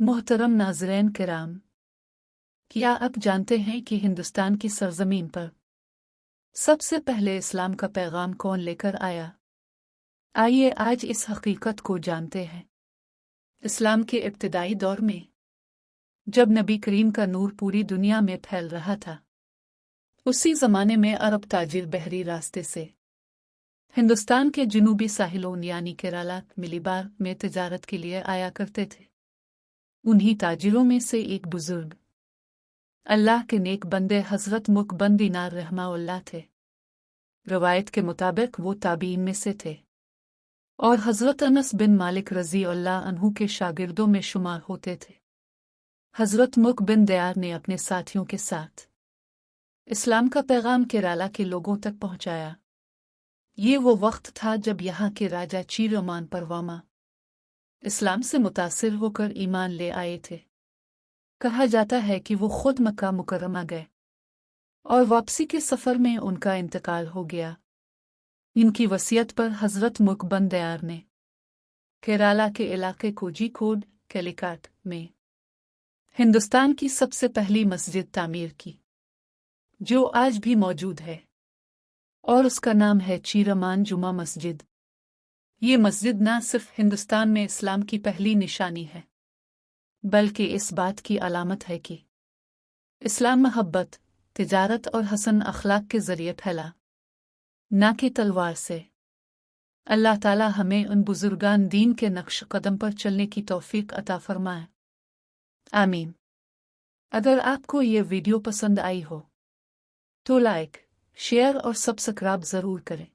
मोहतरम नाज़रीन किराम, क्या आप जानते हैं कि हिंदुस्तान की सरजमीन पर सबसे पहले इस्लाम का पैगाम कौन लेकर आया? आइए आज इस हकीकत को जानते हैं। इस्लाम के इब्तिदाई दौर में जब नबी करीम का नूर पूरी दुनिया में फैल रहा था, उसी ज़माने में अरब ताजिर बहरी रास्ते से हिंदुस्तान के जनूबी साहिलों यानी केरला मलबार में तिजारत के लिए आया करते थे। उन्हीं ताजिरों में से एक बुजुर्ग अल्लाह के नेक बंदे हज़रत मुकबन दीनार रहमाउल्लाह थे। रवायत के मुताबिक वो ताबीन में से थे और हज़रत अनस बिन मालिक रज़ी अल्लाह अन्हु के शागिर्दों में शुमार होते थे। हज़रत मुक बिन दयार ने अपने साथियों के साथ इस्लाम का पैगाम केरला के लोगों तक पहुंचाया। ये वो वक्त था जब यहाँ के राजा चीरमान परवामा इस्लाम से मुतासिर होकर ईमान ले आए थे। कहा जाता है कि वो खुद मक्का मुकर्रमा गए और वापसी के सफ़र में उनका इंतकाल हो गया। इनकी वसीयत पर हज़रत मुकबन दयार ने केरला के इलाके कोझिकोड कैलिकट में हिंदुस्तान की सबसे पहली मस्जिद तामीर की, जो आज भी मौजूद है, और उसका नाम है चीरमान जुमा मस्जिद। ये मस्जिद न सिर्फ हिंदुस्तान में इस्लाम की पहली निशानी है, बल्कि इस बात की अलामत है कि इस्लाम मोहब्बत, तिजारत और हसन अखलाक के ज़रिए फैला, न कि तलवार से। अल्लाह ताला हमें उन बुजुर्गान दीन के नक्श कदम पर चलने की तौफीक अता फरमाए। आमीन। अगर आपको ये वीडियो पसंद आई हो तो लाइक, शेयर और सब्सक्राइब ज़रूर करें।